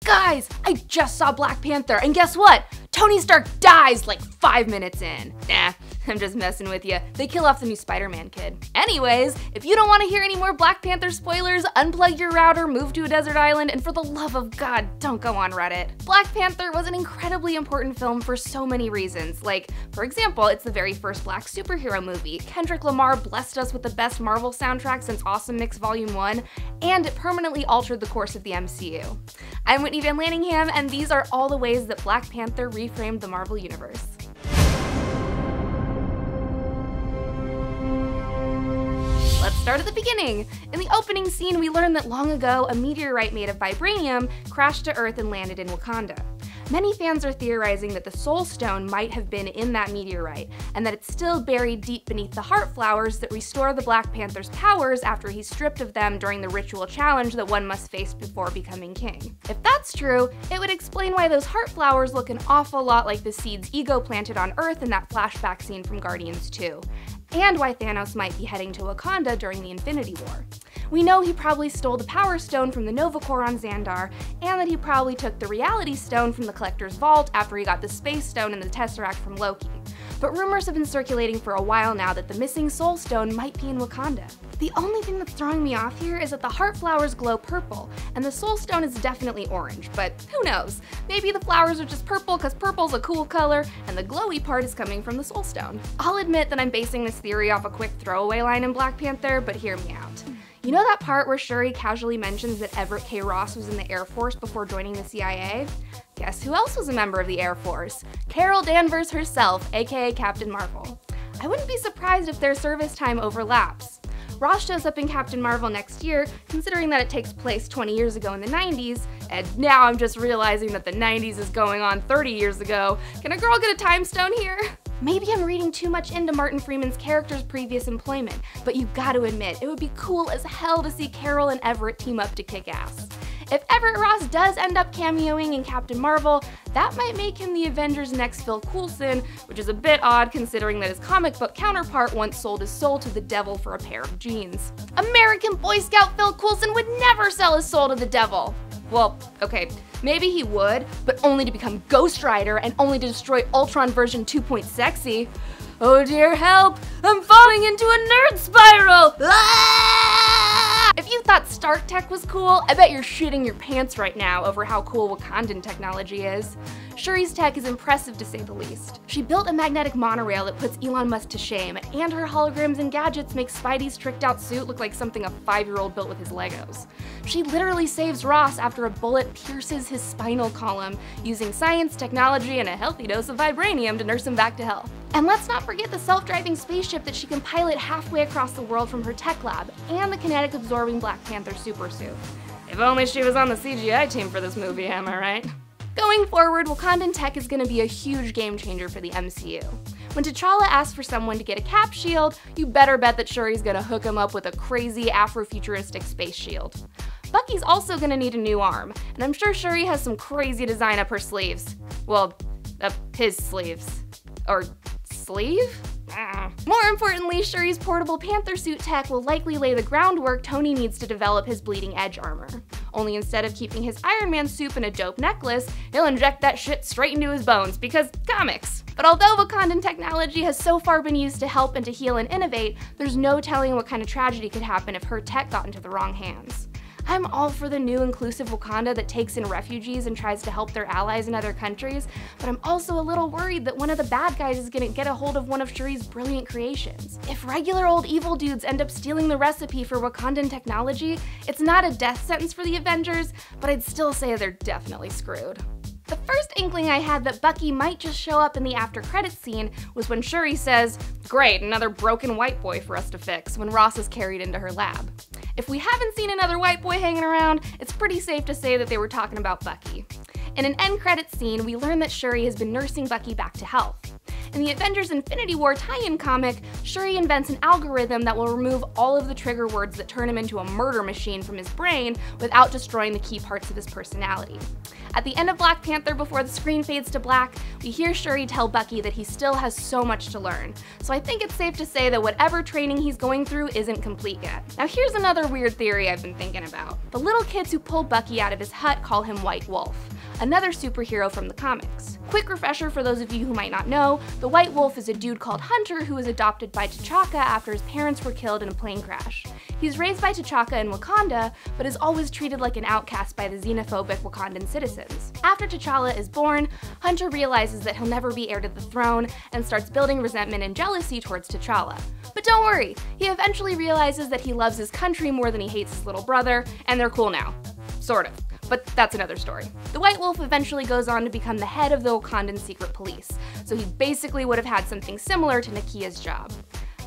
Guys, I just saw Black Panther, and guess what? Tony Stark dies like 5 minutes in. Nah, I'm just messing with you. They kill off the new Spider-Man kid. Anyways, if you don't want to hear any more Black Panther spoilers, unplug your router, move to a desert island, and for the love of God, don't go on Reddit. Black Panther was an incredibly important film for so many reasons. Like, for example, it's the very first Black superhero movie. Kendrick Lamar blessed us with the best Marvel soundtrack since Awesome Mix Volume 1, and it permanently altered the course of the MCU. I'm Whitney Van Lanningham, and these are all the ways that Black Panther reframed the Marvel Universe. Let's start at the beginning. In the opening scene, we learn that long ago, a meteorite made of vibranium crashed to Earth and landed in Wakanda. Many fans are theorizing that the Soul Stone might have been in that meteorite, and that it's still buried deep beneath the heart flowers that restore the Black Panther's powers after he's stripped of them during the ritual challenge that one must face before becoming king. If that's true, it would explain why those heart flowers look an awful lot like the seeds Ego planted on Earth in that flashback scene from Guardians 2. And why Thanos might be heading to Wakanda during the Infinity War. We know he probably stole the Power Stone from the Nova Corps on Xandar, and that he probably took the Reality Stone from the Collector's vault after he got the Space Stone and the Tesseract from Loki. But rumors have been circulating for a while now that the missing Soul Stone might be in Wakanda. The only thing that's throwing me off here is that the heart flowers glow purple, and the Soul Stone is definitely orange, but who knows? Maybe the flowers are just purple because purple's a cool color, and the glowy part is coming from the Soul Stone. I'll admit that I'm basing this theory off a quick throwaway line in Black Panther, but hear me out. You know that part where Shuri casually mentions that Everett K. Ross was in the Air Force before joining the CIA? Guess who else was a member of the Air Force? Carol Danvers herself, aka Captain Marvel. I wouldn't be surprised if their service time overlaps. Ross shows up in Captain Marvel next year, considering that it takes place 20 years ago in the 90s, and now I'm just realizing that the 90s is going on 30 years ago. Can a girl get a time stone here? Maybe I'm reading too much into Martin Freeman's character's previous employment, but you gotta admit, it would be cool as hell to see Carol and Everett team up to kick ass. If Everett Ross does end up cameoing in Captain Marvel, that might make him the Avengers' next Phil Coulson, which is a bit odd considering that his comic book counterpart once sold his soul to the devil for a pair of jeans. American Boy Scout Phil Coulson would never sell his soul to the devil. Well, okay, maybe he would, but only to become Ghost Rider and only to destroy Ultron version 2.sexy. Oh dear help, I'm falling into a nerd spiral! Ah! If you thought Stark Tech was cool, I bet you're shitting your pants right now over how cool Wakandan technology is. Shuri's tech is impressive to say the least. She built a magnetic monorail that puts Elon Musk to shame, and her holograms and gadgets make Spidey's tricked out suit look like something a 5-year-old built with his Legos. She literally saves Ross after a bullet pierces his spinal column, using science, technology, and a healthy dose of vibranium to nurse him back to health. And let's not forget the self-driving spaceship that she can pilot halfway across the world from her tech lab, and the kinetic-absorbing Black Panther super suit. If only she was on the CGI team for this movie, am I right? Going forward, Wakandan tech is going to be a huge game changer for the MCU. When T'Challa asks for someone to get a cap shield, you better bet that Shuri's going to hook him up with a crazy Afrofuturistic space shield. Bucky's also going to need a new arm, and I'm sure Shuri has some crazy design up her sleeves. Well, up his sleeves. Or sleeve? More importantly, Shuri's portable Panther suit tech will likely lay the groundwork Tony needs to develop his bleeding edge armor. Only instead of keeping his Iron Man soup in a dope necklace, he'll inject that shit straight into his bones, because comics. But although Wakandan technology has so far been used to help and to heal and innovate, there's no telling what kind of tragedy could happen if her tech got into the wrong hands. I'm all for the new inclusive Wakanda that takes in refugees and tries to help their allies in other countries, but I'm also a little worried that one of the bad guys is gonna get a hold of one of Shuri's brilliant creations. If regular old evil dudes end up stealing the recipe for Wakandan technology, it's not a death sentence for the Avengers, but I'd still say they're definitely screwed. The first inkling I had that Bucky might just show up in the after credits scene was when Shuri says, "Great, another broken white boy for us to fix," when Ross is carried into her lab. If we haven't seen another white boy hanging around, it's pretty safe to say that they were talking about Bucky. In an end credits scene, we learn that Shuri has been nursing Bucky back to health. In the Avengers Infinity War tie-in comic, Shuri invents an algorithm that will remove all of the trigger words that turn him into a murder machine from his brain without destroying the key parts of his personality. At the end of Black Panther, before the screen fades to black, we hear Shuri tell Bucky that he still has so much to learn. So I think it's safe to say that whatever training he's going through isn't complete yet. Now here's another weird theory I've been thinking about. The little kids who pull Bucky out of his hut call him White Wolf, another superhero from the comics. Quick refresher for those of you who might not know, the White Wolf is a dude called Hunter who was adopted by T'Chaka after his parents were killed in a plane crash. He's raised by T'Chaka in Wakanda, but is always treated like an outcast by the xenophobic Wakandan citizens. After T'Challa is born, Hunter realizes that he'll never be heir to the throne and starts building resentment and jealousy towards T'Challa. But don't worry, he eventually realizes that he loves his country more than he hates his little brother, and they're cool now. Sort of. But that's another story. The White Wolf eventually goes on to become the head of the Wakandan secret police, so he basically would have had something similar to Nakia's job.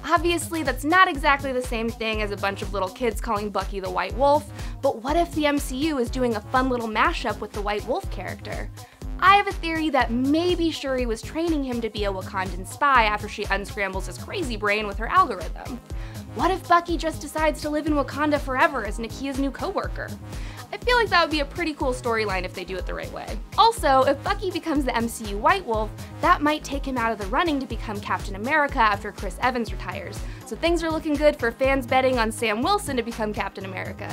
Obviously, that's not exactly the same thing as a bunch of little kids calling Bucky the White Wolf, but what if the MCU is doing a fun little mashup with the White Wolf character? I have a theory that maybe Shuri was training him to be a Wakandan spy after she unscrambles his crazy brain with her algorithm. What if Bucky just decides to live in Wakanda forever as Nakia's new co-worker? I feel like that would be a pretty cool storyline if they do it the right way. Also, if Bucky becomes the MCU White Wolf, that might take him out of the running to become Captain America after Chris Evans retires, so things are looking good for fans betting on Sam Wilson to become Captain America.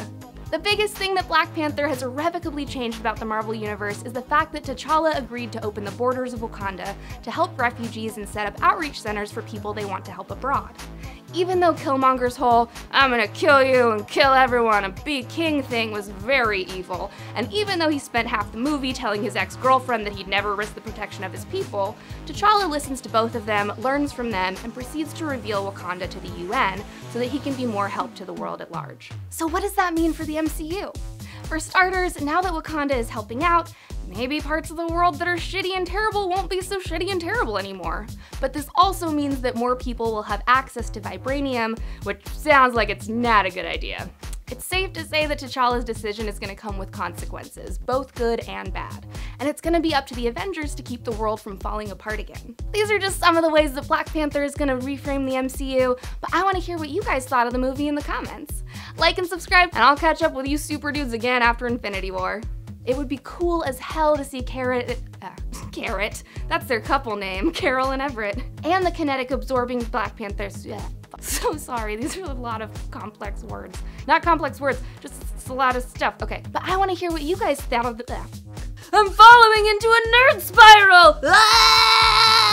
The biggest thing that Black Panther has irrevocably changed about the Marvel Universe is the fact that T'Challa agreed to open the borders of Wakanda to help refugees and set up outreach centers for people they want to help abroad. Even though Killmonger's whole "I'm gonna kill you and kill everyone and be king" thing was very evil, and even though he spent half the movie telling his ex-girlfriend that he'd never risk the protection of his people, T'Challa listens to both of them, learns from them, and proceeds to reveal Wakanda to the UN so that he can be more help to the world at large. So what does that mean for the MCU? For starters, now that Wakanda is helping out, maybe parts of the world that are shitty and terrible won't be so shitty and terrible anymore. But this also means that more people will have access to vibranium, which sounds like it's not a good idea. It's safe to say that T'Challa's decision is going to come with consequences, both good and bad. And it's going to be up to the Avengers to keep the world from falling apart again. These are just some of the ways that Black Panther is going to reframe the MCU, but I want to hear what you guys thought of the movie in the comments. Like and subscribe, and I'll catch up with you super dudes again after Infinity War. It would be cool as hell to see Carrot, that's their couple name, Carol and Everett, and the kinetic absorbing Black Panther. So sorry, these are a lot of complex words. Not complex words, just a lot of stuff. Okay, but I want to hear what you guys thought of the. I'm following into a nerd spiral! Ah!